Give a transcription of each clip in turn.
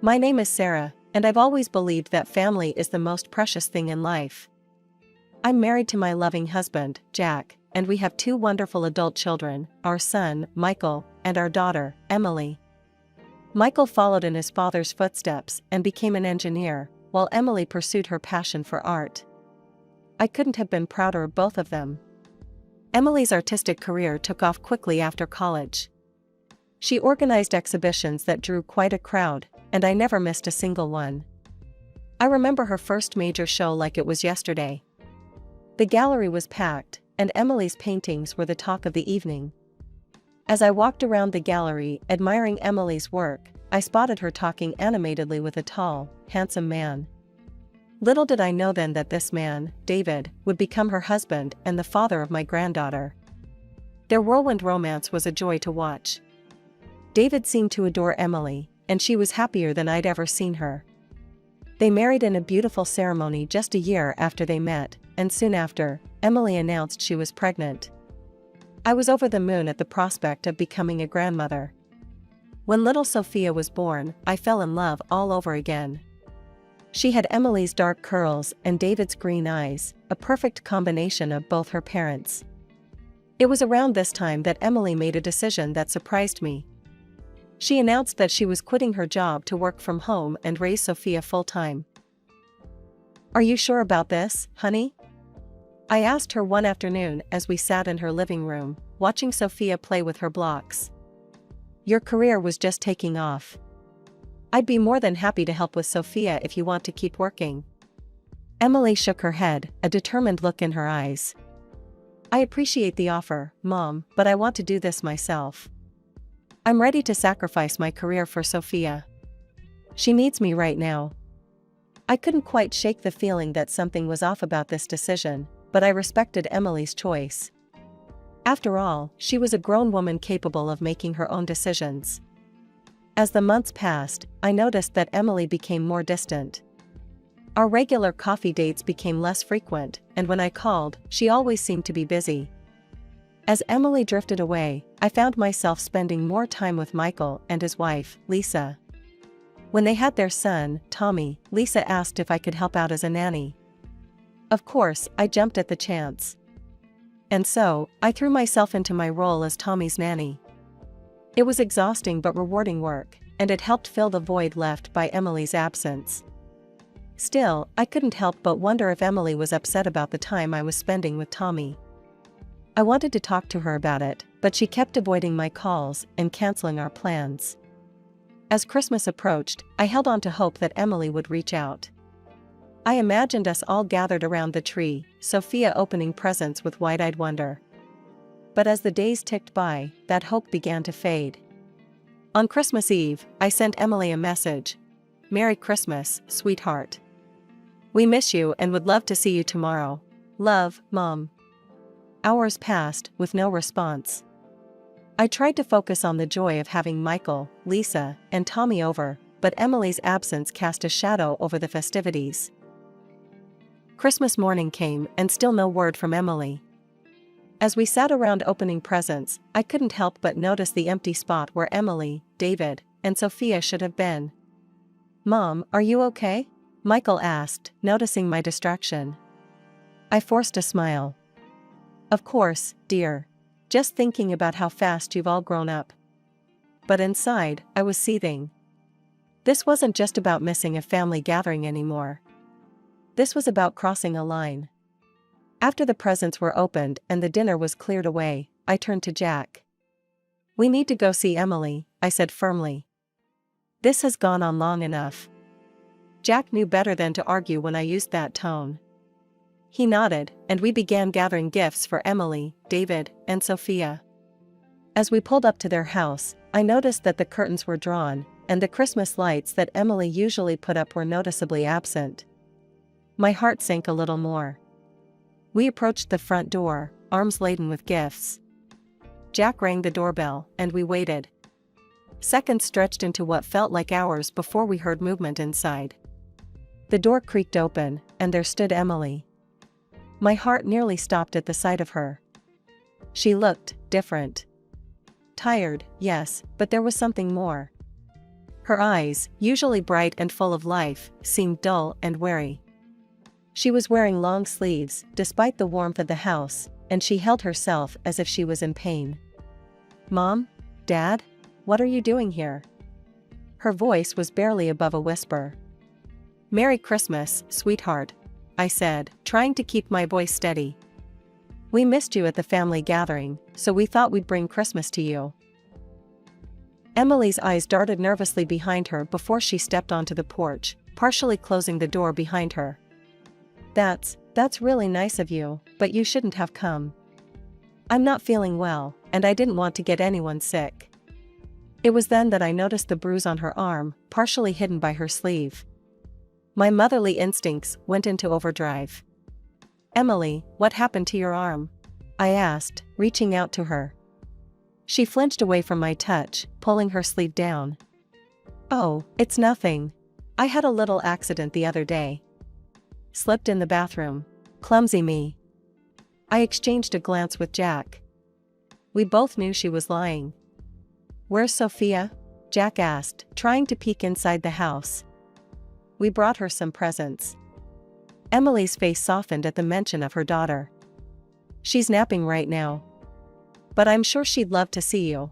My name is Sarah, and I've always believed that family is the most precious thing in life. I'm married to my loving husband, Jack, and we have 2 wonderful adult children, our son, Michael, and our daughter, Emily. Michael followed in his father's footsteps and became an engineer, while Emily pursued her passion for art. I couldn't have been prouder of both of them. Emily's artistic career took off quickly after college. She organized exhibitions that drew quite a crowd, and I never missed a single one. I remember her first major show like it was yesterday. The gallery was packed, and Emily's paintings were the talk of the evening. As I walked around the gallery admiring Emily's work, I spotted her talking animatedly with a tall, handsome man. Little did I know then that this man, David, would become her husband and the father of my granddaughter. Their whirlwind romance was a joy to watch. David seemed to adore Emily, and she was happier than I'd ever seen her. They married in a beautiful ceremony just a year after they met, and soon after, Emily announced she was pregnant. I was over the moon at the prospect of becoming a grandmother. When little Sophia was born, I fell in love all over again. She had Emily's dark curls and David's green eyes, a perfect combination of both her parents. It was around this time that Emily made a decision that surprised me. She announced that she was quitting her job to work from home and raise Sophia full-time. "Are you sure about this, honey?" I asked her one afternoon as we sat in her living room, watching Sophia play with her blocks. "Your career was just taking off. I'd be more than happy to help with Sophia if you want to keep working." Emily shook her head, a determined look in her eyes. "I appreciate the offer, Mom, but I want to do this myself. I'm ready to sacrifice my career for Sophia. She needs me right now." I couldn't quite shake the feeling that something was off about this decision, but I respected Emily's choice. After all, she was a grown woman capable of making her own decisions. As the months passed, I noticed that Emily became more distant. Our regular coffee dates became less frequent, and when I called, she always seemed to be busy. As Emily drifted away, I found myself spending more time with Michael and his wife, Lisa. When they had their son, Tommy, Lisa asked if I could help out as a nanny. Of course, I jumped at the chance. And so, I threw myself into my role as Tommy's nanny. It was exhausting but rewarding work, and it helped fill the void left by Emily's absence. Still, I couldn't help but wonder if Emily was upset about the time I was spending with Tommy. I wanted to talk to her about it, but she kept avoiding my calls and canceling our plans. As Christmas approached, I held on to hope that Emily would reach out. I imagined us all gathered around the tree, Sophia opening presents with wide-eyed wonder. But as the days ticked by, that hope began to fade. On Christmas Eve, I sent Emily a message. "Merry Christmas, sweetheart. We miss you and would love to see you tomorrow. Love, Mom." Hours passed, with no response. I tried to focus on the joy of having Michael, Lisa, and Tommy over, but Emily's absence cast a shadow over the festivities. Christmas morning came and still no word from Emily. As we sat around opening presents, I couldn't help but notice the empty spot where Emily, David, and Sophia should have been. "Mom, are you okay?" Michael asked, noticing my distraction. I forced a smile. "Of course, dear. Just thinking about how fast you've all grown up." But inside, I was seething. This wasn't just about missing a family gathering anymore. This was about crossing a line. After the presents were opened and the dinner was cleared away, I turned to Jack. "We need to go see Emily," I said firmly. "This has gone on long enough." Jack knew better than to argue when I used that tone. He nodded, and we began gathering gifts for Emily, David, and Sophia. As we pulled up to their house, I noticed that the curtains were drawn, and the Christmas lights that Emily usually put up were noticeably absent. My heart sank a little more. We approached the front door, arms laden with gifts. Jack rang the doorbell, and we waited. Seconds stretched into what felt like hours before we heard movement inside. The door creaked open, and there stood Emily. My heart nearly stopped at the sight of her. She looked different. Tired, yes, but there was something more. Her eyes, usually bright and full of life, seemed dull and wary. She was wearing long sleeves, despite the warmth of the house, and she held herself as if she was in pain. "Mom? Dad? What are you doing here?" Her voice was barely above a whisper. "Merry Christmas, sweetheart," I said, trying to keep my voice steady. "We missed you at the family gathering, so we thought we'd bring Christmas to you." Emily's eyes darted nervously behind her before she stepped onto the porch, partially closing the door behind her. That's really nice of you, but you shouldn't have come. I'm not feeling well, and I didn't want to get anyone sick." It was then that I noticed the bruise on her arm, partially hidden by her sleeve. My motherly instincts went into overdrive. "Emily, what happened to your arm?" I asked, reaching out to her. She flinched away from my touch, pulling her sleeve down. "Oh, it's nothing. I had a little accident the other day. Slipped in the bathroom. Clumsy me." I exchanged a glance with Jack. We both knew she was lying. "Where's Sophia?" Jack asked, trying to peek inside the house. "We brought her some presents." Emily's face softened at the mention of her daughter. "She's napping right now. But I'm sure she'd love to see you.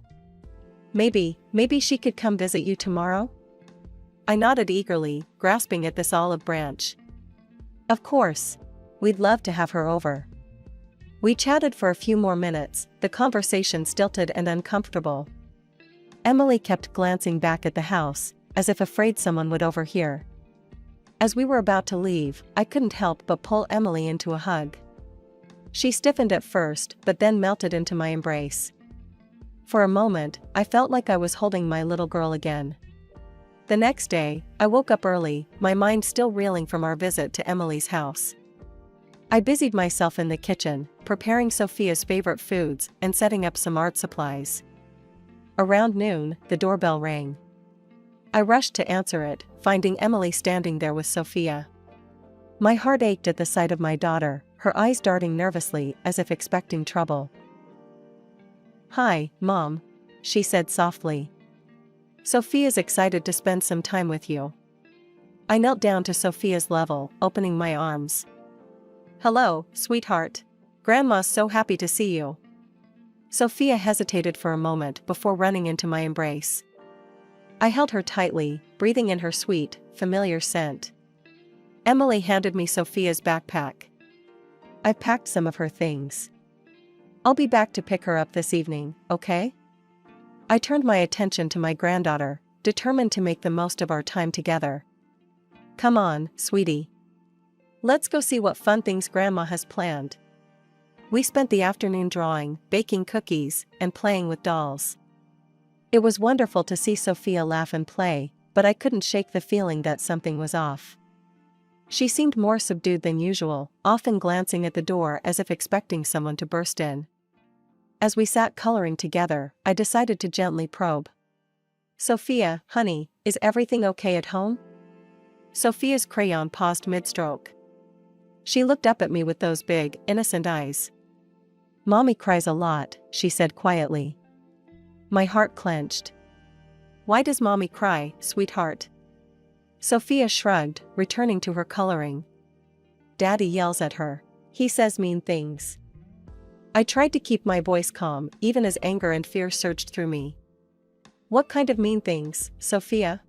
Maybe she could come visit you tomorrow?" I nodded eagerly, grasping at this olive branch. "Of course. We'd love to have her over." We chatted for a few more minutes, the conversation stilted and uncomfortable. Emily kept glancing back at the house, as if afraid someone would overhear. As we were about to leave, I couldn't help but pull Emily into a hug. She stiffened at first, but then melted into my embrace. For a moment, I felt like I was holding my little girl again. The next day, I woke up early, my mind still reeling from our visit to Emily's house. I busied myself in the kitchen, preparing Sophia's favorite foods and setting up some art supplies. Around noon, the doorbell rang. I rushed to answer it, finding Emily standing there with Sophia. My heart ached at the sight of my daughter, her eyes darting nervously as if expecting trouble. "Hi, Mom," she said softly. "Sophia's excited to spend some time with you." I knelt down to Sophia's level, opening my arms. "Hello, sweetheart. Grandma's so happy to see you." Sophia hesitated for a moment before running into my embrace. I held her tightly, breathing in her sweet, familiar scent. Emily handed me Sophia's backpack. "I've packed some of her things. I'll be back to pick her up this evening, okay?" I turned my attention to my granddaughter, determined to make the most of our time together. "Come on, sweetie. Let's go see what fun things Grandma has planned." We spent the afternoon drawing, baking cookies, and playing with dolls. It was wonderful to see Sophia laugh and play, but I couldn't shake the feeling that something was off. She seemed more subdued than usual, often glancing at the door as if expecting someone to burst in. As we sat coloring together, I decided to gently probe. "Sophia, honey, is everything okay at home?" Sophia's crayon paused mid-stroke. She looked up at me with those big, innocent eyes. "Mommy cries a lot," she said quietly. My heart clenched. "Why does Mommy cry, sweetheart?" Sophia shrugged, returning to her coloring. "Daddy yells at her. He says mean things." I tried to keep my voice calm, even as anger and fear surged through me. "What kind of mean things, Sophia?"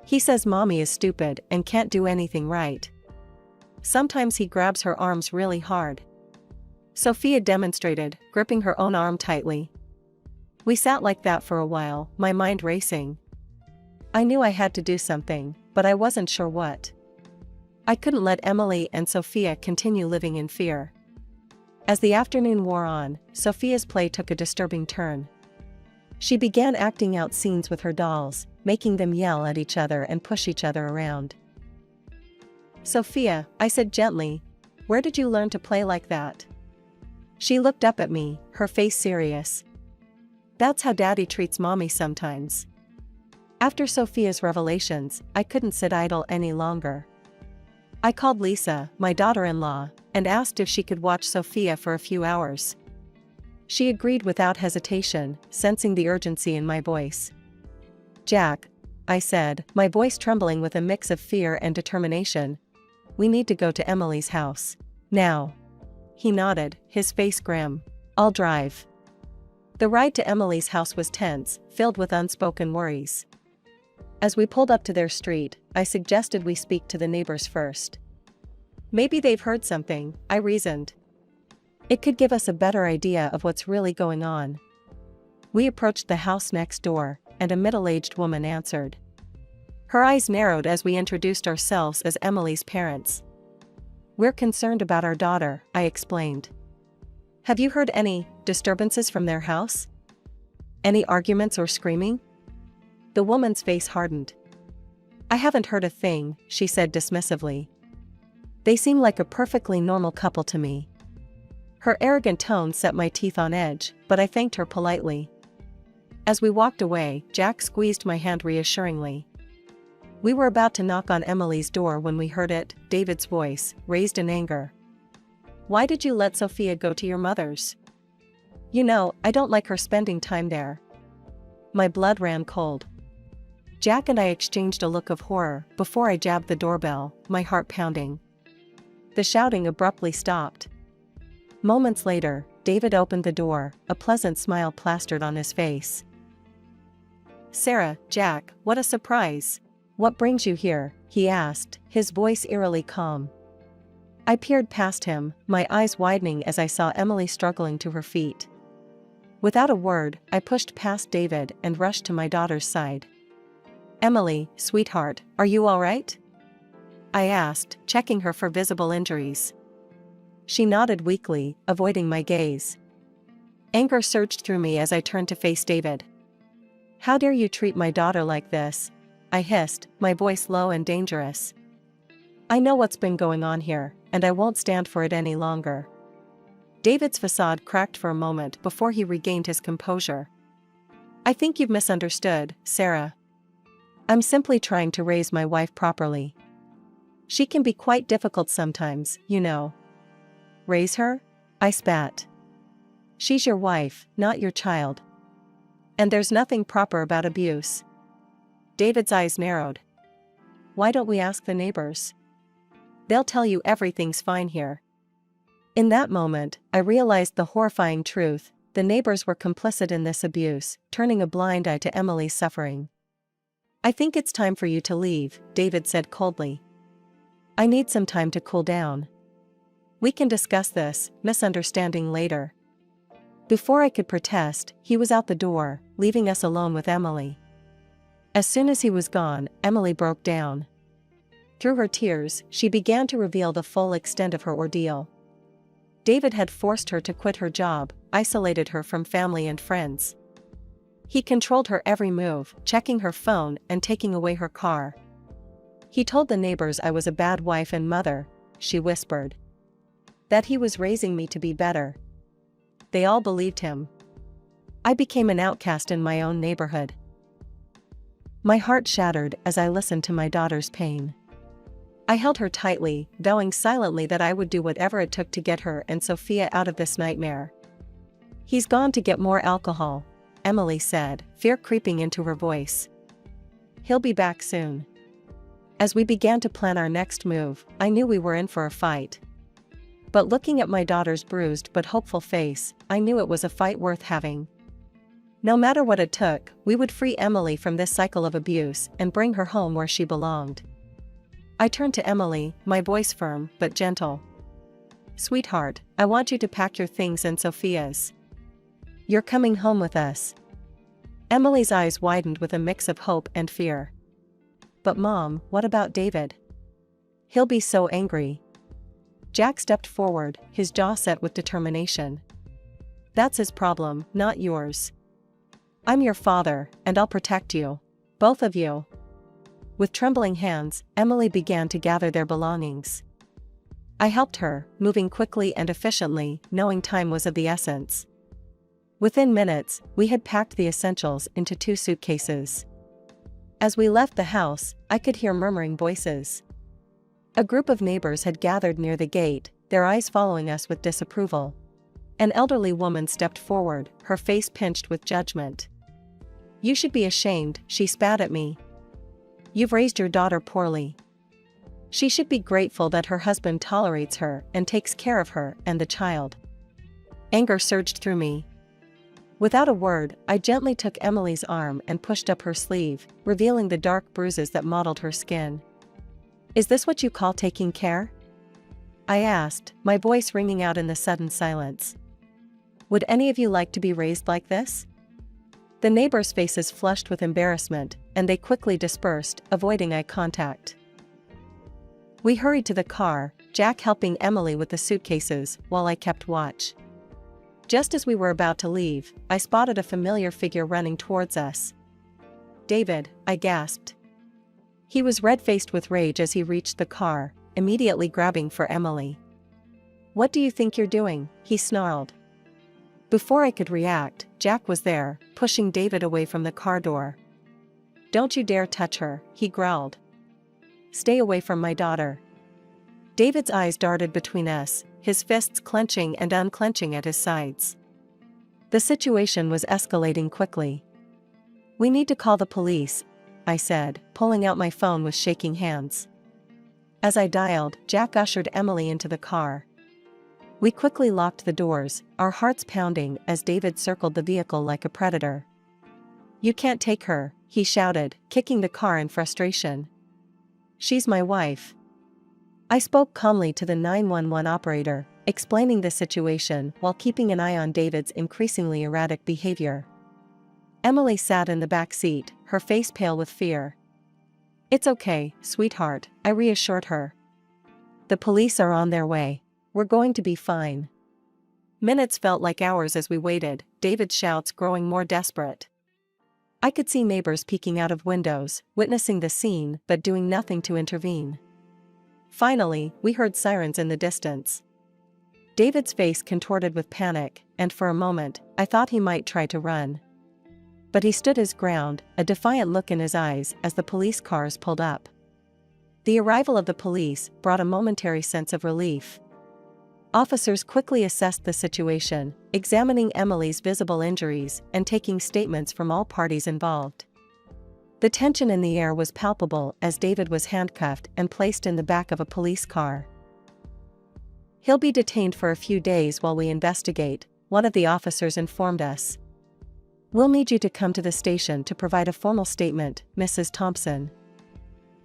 "He says Mommy is stupid and can't do anything right. Sometimes he grabs her arms really hard." Sophia demonstrated, gripping her own arm tightly. We sat like that for a while, my mind racing. I knew I had to do something, but I wasn't sure what. I couldn't let Emily and Sophia continue living in fear. As the afternoon wore on, Sophia's play took a disturbing turn. She began acting out scenes with her dolls, making them yell at each other and push each other around. "Sophia," I said gently, "where did you learn to play like that?" She looked up at me, her face serious. "That's how Daddy treats Mommy sometimes." After Sophia's revelations, I couldn't sit idle any longer. I called Lisa, my daughter-in-law, and asked if she could watch Sophia for a few hours. She agreed without hesitation, sensing the urgency in my voice. "Jack, I said, my voice trembling with a mix of fear and determination. We need to go to Emily's house. Now. He nodded, his face grim. I'll drive. The ride to Emily's house was tense, filled with unspoken worries. As we pulled up to their street, I suggested we speak to the neighbors first. Maybe they've heard something, I reasoned. It could give us a better idea of what's really going on. We approached the house next door, and a middle-aged woman answered. Her eyes narrowed as we introduced ourselves as Emily's parents. We're concerned about our daughter, I explained. Have you heard any disturbances from their house? Any arguments or screaming? The woman's face hardened. I haven't heard a thing, she said dismissively. They seem like a perfectly normal couple to me. Her arrogant tone set my teeth on edge, but I thanked her politely. As we walked away, Jack squeezed my hand reassuringly. We were about to knock on Emily's door when we heard it, David's voice, raised in anger. Why did you let Sophia go to your mother's? You know, I don't like her spending time there. My blood ran cold. Jack and I exchanged a look of horror before I jabbed the doorbell, my heart pounding. The shouting abruptly stopped. Moments later, David opened the door, a pleasant smile plastered on his face. Sarah, Jack, what a surprise. What brings you here? He asked, his voice eerily calm. I peered past him, my eyes widening as I saw Emily struggling to her feet. Without a word, I pushed past David and rushed to my daughter's side. Emily, sweetheart, are you all right? I asked, checking her for visible injuries. She nodded weakly, avoiding my gaze. Anger surged through me as I turned to face David. How dare you treat my daughter like this? I hissed, my voice low and dangerous. I know what's been going on here, and I won't stand for it any longer. David's facade cracked for a moment before he regained his composure. I think you've misunderstood, Sarah. I'm simply trying to raise my wife properly. She can be quite difficult sometimes, you know. Raise her? I spat. She's your wife, not your child. And there's nothing proper about abuse. David's eyes narrowed. Why don't we ask the neighbors? They'll tell you everything's fine here. In that moment, I realized the horrifying truth. The neighbors were complicit in this abuse, turning a blind eye to Emily's suffering. I think it's time for you to leave, David said coldly. I need some time to cool down. We can discuss this misunderstanding later. Before I could protest, he was out the door, leaving us alone with Emily. As soon as he was gone, Emily broke down. Through her tears, she began to reveal the full extent of her ordeal. David had forced her to quit her job, isolated her from family and friends. He controlled her every move, checking her phone and taking away her car. He told the neighbors I was a bad wife and mother, she whispered. That he was raising me to be better. They all believed him. I became an outcast in my own neighborhood. My heart shattered as I listened to my daughter's pain. I held her tightly, vowing silently that I would do whatever it took to get her and Sophia out of this nightmare. He's gone to get more alcohol, Emily said, fear creeping into her voice. He'll be back soon. As we began to plan our next move, I knew we were in for a fight. But looking at my daughter's bruised but hopeful face, I knew it was a fight worth having. No matter what it took, we would free Emily from this cycle of abuse and bring her home where she belonged. I turned to Emily, my voice firm but gentle. Sweetheart, I want you to pack your things and Sophia's. You're coming home with us. Emily's eyes widened with a mix of hope and fear. But Mom, what about David? He'll be so angry. Jack stepped forward, his jaw set with determination. That's his problem, not yours. I'm your father, and I'll protect you. Both of you. With trembling hands, Emily began to gather their belongings. I helped her, moving quickly and efficiently, knowing time was of the essence. Within minutes, we had packed the essentials into 2 suitcases. As we left the house, I could hear murmuring voices. A group of neighbors had gathered near the gate, their eyes following us with disapproval. An elderly woman stepped forward, her face pinched with judgment. You should be ashamed, she spat at me. You've raised your daughter poorly. She should be grateful that her husband tolerates her and takes care of her and the child." Anger surged through me. Without a word, I gently took Emily's arm and pushed up her sleeve, revealing the dark bruises that mottled her skin. "Is this what you call taking care?" I asked, my voice ringing out in the sudden silence. "Would any of you like to be raised like this?" The neighbors' faces flushed with embarrassment, and they quickly dispersed, avoiding eye contact. We hurried to the car, Jack helping Emily with the suitcases, while I kept watch. Just as we were about to leave, I spotted a familiar figure running towards us. "David," I gasped. He was red-faced with rage as he reached the car, immediately grabbing for Emily. "What do you think you're doing?" he snarled. Before I could react, Jack was there, pushing David away from the car door. "Don't you dare touch her," he growled. "Stay away from my daughter." David's eyes darted between us, his fists clenching and unclenching at his sides. The situation was escalating quickly. "We need to call the police," I said, pulling out my phone with shaking hands. As I dialed, Jack ushered Emily into the car. We quickly locked the doors, our hearts pounding as David circled the vehicle like a predator. "You can't take her," he shouted, kicking the car in frustration. "She's my wife." I spoke calmly to the 911 operator, explaining the situation while keeping an eye on David's increasingly erratic behavior. Emily sat in the back seat, her face pale with fear. "It's okay, sweetheart," I reassured her. "The police are on their way. We're going to be fine." Minutes felt like hours as we waited, David's shouts growing more desperate. I could see neighbors peeking out of windows, witnessing the scene but doing nothing to intervene. Finally, we heard sirens in the distance. David's face contorted with panic, and for a moment, I thought he might try to run. But he stood his ground, a defiant look in his eyes as the police cars pulled up. The arrival of the police brought a momentary sense of relief. Officers quickly assessed the situation, examining Emily's visible injuries and taking statements from all parties involved. The tension in the air was palpable as David was handcuffed and placed in the back of a police car. "He'll be detained for a few days while we investigate," one of the officers informed us. "We'll need you to come to the station to provide a formal statement, Mrs. Thompson."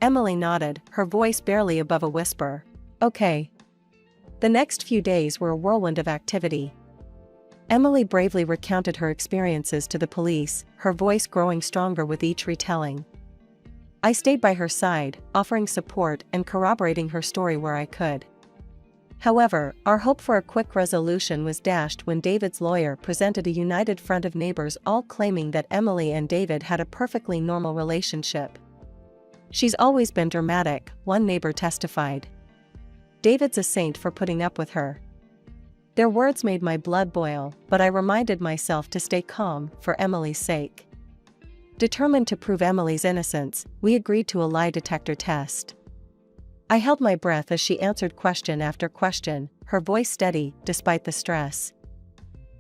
Emily nodded, her voice barely above a whisper. "Okay." The next few days were a whirlwind of activity. Emily bravely recounted her experiences to the police, her voice growing stronger with each retelling. I stayed by her side, offering support and corroborating her story where I could. However, our hope for a quick resolution was dashed when David's lawyer presented a united front of neighbors all claiming that Emily and David had a perfectly normal relationship. "She's always been dramatic," one neighbor testified. "David's a saint for putting up with her." Their words made my blood boil, but I reminded myself to stay calm for Emily's sake. Determined to prove Emily's innocence, we agreed to a lie detector test. I held my breath as she answered question after question, her voice steady despite the stress.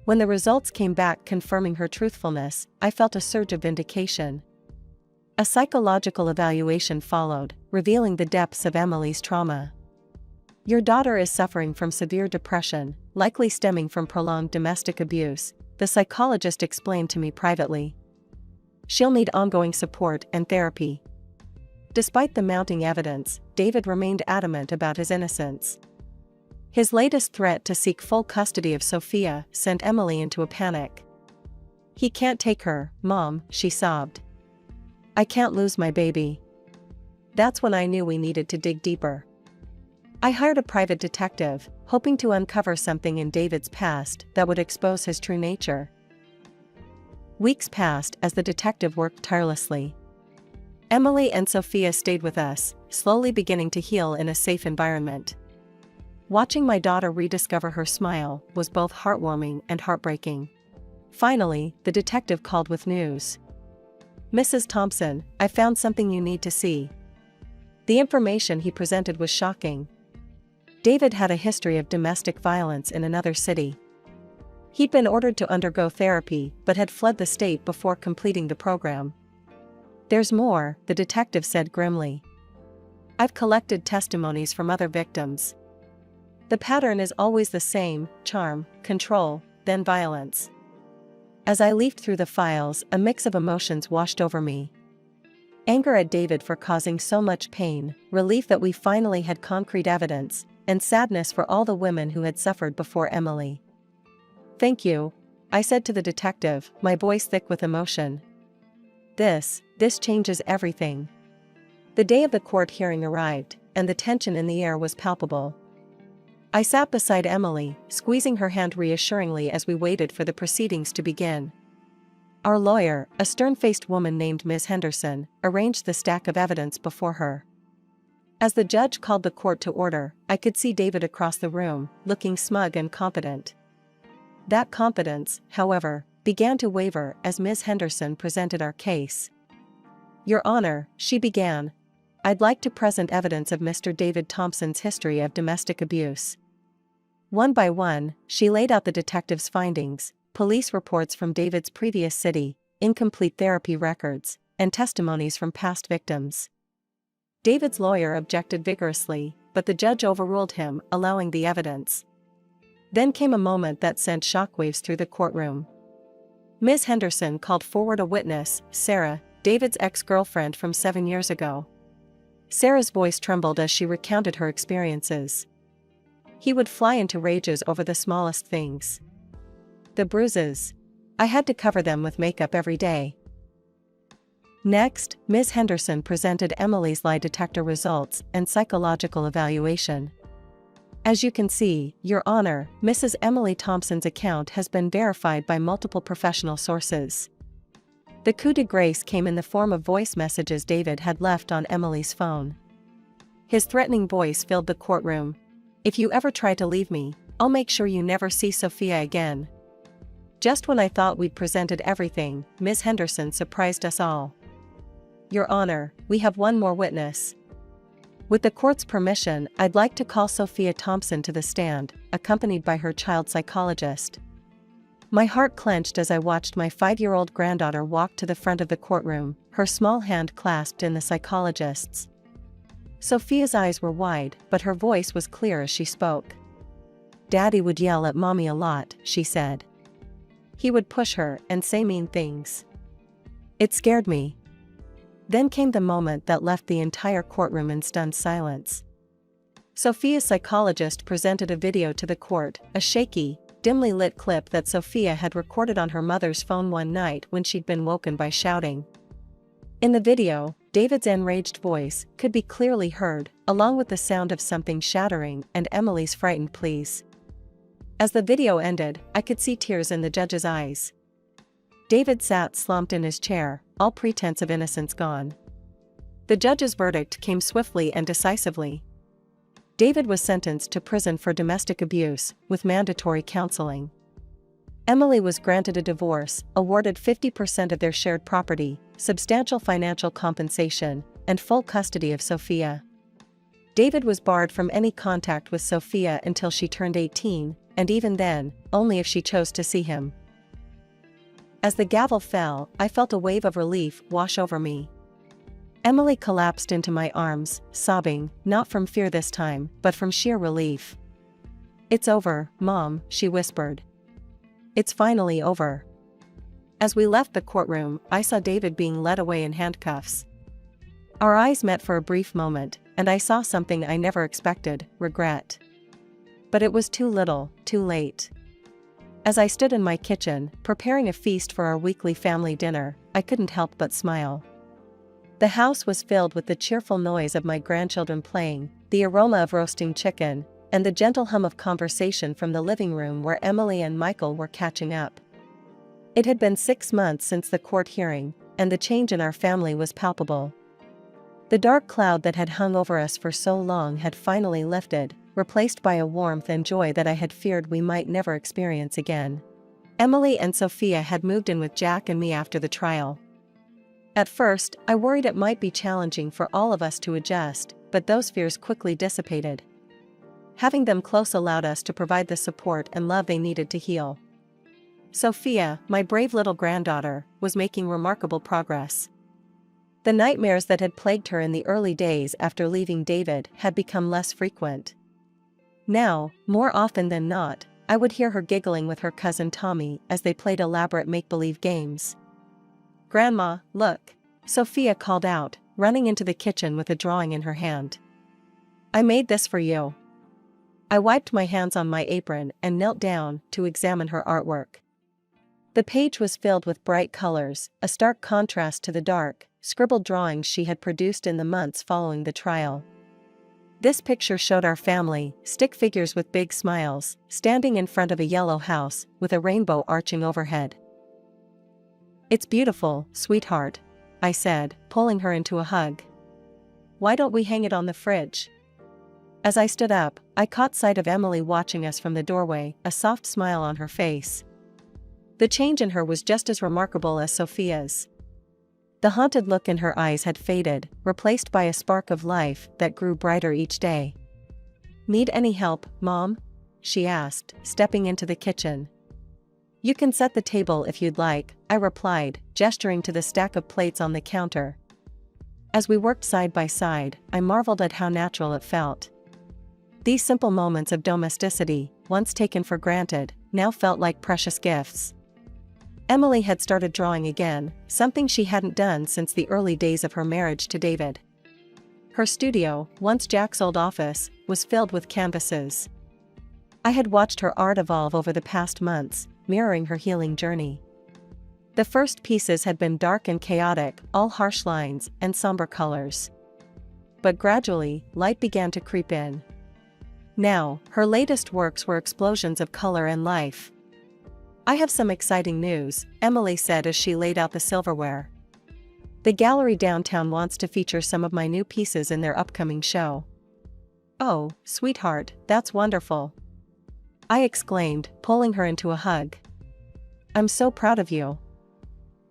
When the results came back confirming her truthfulness, I felt a surge of vindication. A psychological evaluation followed, revealing the depths of Emily's trauma. "Your daughter is suffering from severe depression, likely stemming from prolonged domestic abuse," the psychologist explained to me privately. "She'll need ongoing support and therapy." Despite the mounting evidence, David remained adamant about his innocence. His latest threat to seek full custody of Sophia sent Emily into a panic. "He can't take her, Mom," she sobbed. "I can't lose my baby." That's when I knew we needed to dig deeper. I hired a private detective, hoping to uncover something in David's past that would expose his true nature. Weeks passed as the detective worked tirelessly. Emily and Sophia stayed with us, slowly beginning to heal in a safe environment. Watching my daughter rediscover her smile was both heartwarming and heartbreaking. Finally, the detective called with news. "Mrs. Thompson, I found something you need to see." The information he presented was shocking. David had a history of domestic violence in another city. He'd been ordered to undergo therapy but had fled the state before completing the program. "There's more," the detective said grimly. "I've collected testimonies from other victims. The pattern is always the same: charm, control, then violence." As I leafed through the files, a mix of emotions washed over me. Anger at David for causing so much pain, relief that we finally had concrete evidence, and sadness for all the women who had suffered before Emily. "Thank you," I said to the detective, my voice thick with emotion. This changes everything." The day of the court hearing arrived, and the tension in the air was palpable. I sat beside Emily, squeezing her hand reassuringly as we waited for the proceedings to begin. Our lawyer, a stern-faced woman named Ms. Henderson, arranged the stack of evidence before her. As the judge called the court to order, I could see David across the room, looking smug and confident. That confidence, however, began to waver as Ms. Henderson presented our case. "Your Honor," she began, "I'd like to present evidence of Mr. David Thompson's history of domestic abuse." One by one, she laid out the detective's findings, police reports from David's previous city, incomplete therapy records, and testimonies from past victims. David's lawyer objected vigorously, but the judge overruled him, allowing the evidence. Then came a moment that sent shockwaves through the courtroom. Ms. Henderson called forward a witness, Sarah, David's ex-girlfriend from 7 years ago. Sarah's voice trembled as she recounted her experiences. "He would fly into rages over the smallest things. The bruises. I had to cover them with makeup every day." Next, Ms. Henderson presented Emily's lie detector results and psychological evaluation. "As you can see, Your Honor, Mrs. Emily Thompson's account has been verified by multiple professional sources." The coup de grace came in the form of voice messages David had left on Emily's phone. His threatening voice filled the courtroom. "If you ever try to leave me, I'll make sure you never see Sophia again." Just when I thought we'd presented everything, Ms. Henderson surprised us all. "Your Honor, we have one more witness. With the court's permission, I'd like to call Sophia Thompson to the stand, accompanied by her child psychologist." My heart clenched as I watched my 5-year-old granddaughter walk to the front of the courtroom, her small hand clasped in the psychologist's. Sophia's eyes were wide, but her voice was clear as she spoke. "Daddy would yell at Mommy a lot," she said. "He would push her and say mean things. It scared me." Then came the moment that left the entire courtroom in stunned silence. Sophia's psychologist presented a video to the court, a shaky, dimly lit clip that Sophia had recorded on her mother's phone one night when she'd been woken by shouting. In the video, David's enraged voice could be clearly heard, along with the sound of something shattering and Emily's frightened pleas. As the video ended, I could see tears in the judge's eyes. David sat slumped in his chair, all pretense of innocence gone. The judge's verdict came swiftly and decisively. David was sentenced to prison for domestic abuse, with mandatory counseling. Emily was granted a divorce, awarded 50% of their shared property, substantial financial compensation, and full custody of Sophia. David was barred from any contact with Sophia until she turned 18, and even then, only if she chose to see him. As the gavel fell, I felt a wave of relief wash over me. Emily collapsed into my arms, sobbing, not from fear this time, but from sheer relief. "It's over, Mom," she whispered. "It's finally over." As we left the courtroom, I saw David being led away in handcuffs. Our eyes met for a brief moment, and I saw something I never expected: regret. But it was too little, too late. As I stood in my kitchen, preparing a feast for our weekly family dinner, I couldn't help but smile. The house was filled with the cheerful noise of my grandchildren playing, the aroma of roasting chicken, and the gentle hum of conversation from the living room where Emily and Michael were catching up. It had been 6 months since the court hearing, and the change in our family was palpable. The dark cloud that had hung over us for so long had finally lifted, replaced by a warmth and joy that I had feared we might never experience again. Emily and Sophia had moved in with Jack and me after the trial. At first, I worried it might be challenging for all of us to adjust, but those fears quickly dissipated. Having them close allowed us to provide the support and love they needed to heal. Sophia, my brave little granddaughter, was making remarkable progress. The nightmares that had plagued her in the early days after leaving David had become less frequent. Now, more often than not, I would hear her giggling with her cousin Tommy as they played elaborate make-believe games. "Grandma, look!" Sophia called out, running into the kitchen with a drawing in her hand. "I made this for you." I wiped my hands on my apron and knelt down to examine her artwork. The page was filled with bright colors, a stark contrast to the dark, scribbled drawings she had produced in the months following the trial. This picture showed our family, stick figures with big smiles, standing in front of a yellow house with a rainbow arching overhead. "It's beautiful, sweetheart," I said, pulling her into a hug. "Why don't we hang it on the fridge?" As I stood up, I caught sight of Emily watching us from the doorway, a soft smile on her face. The change in her was just as remarkable as Sophia's. The haunted look in her eyes had faded, replaced by a spark of life that grew brighter each day. "Need any help, Mom?" she asked, stepping into the kitchen. "You can set the table if you'd like," I replied, gesturing to the stack of plates on the counter. As we worked side by side, I marveled at how natural it felt. These simple moments of domesticity, once taken for granted, now felt like precious gifts. Emily had started drawing again, something she hadn't done since the early days of her marriage to David. Her studio, once Jack's old office, was filled with canvases. I had watched her art evolve over the past months, mirroring her healing journey. The first pieces had been dark and chaotic, all harsh lines and somber colors. But gradually, light began to creep in. Now, her latest works were explosions of color and life. "I have some exciting news," Emily said as she laid out the silverware. "The gallery downtown wants to feature some of my new pieces in their upcoming show." "Oh, sweetheart, that's wonderful," I exclaimed, pulling her into a hug. "I'm so proud of you."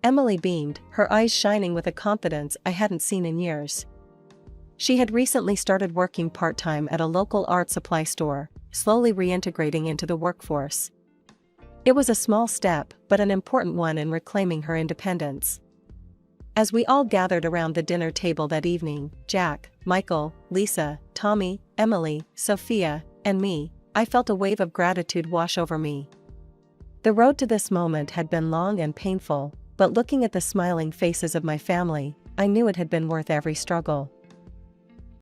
Emily beamed, her eyes shining with a confidence I hadn't seen in years. She had recently started working part-time at a local art supply store, slowly reintegrating into the workforce. It was a small step, but an important one in reclaiming her independence. As we all gathered around the dinner table that evening, Jack, Michael, Lisa, Tommy, Emily, Sophia, and me, I felt a wave of gratitude wash over me. The road to this moment had been long and painful, but looking at the smiling faces of my family, I knew it had been worth every struggle.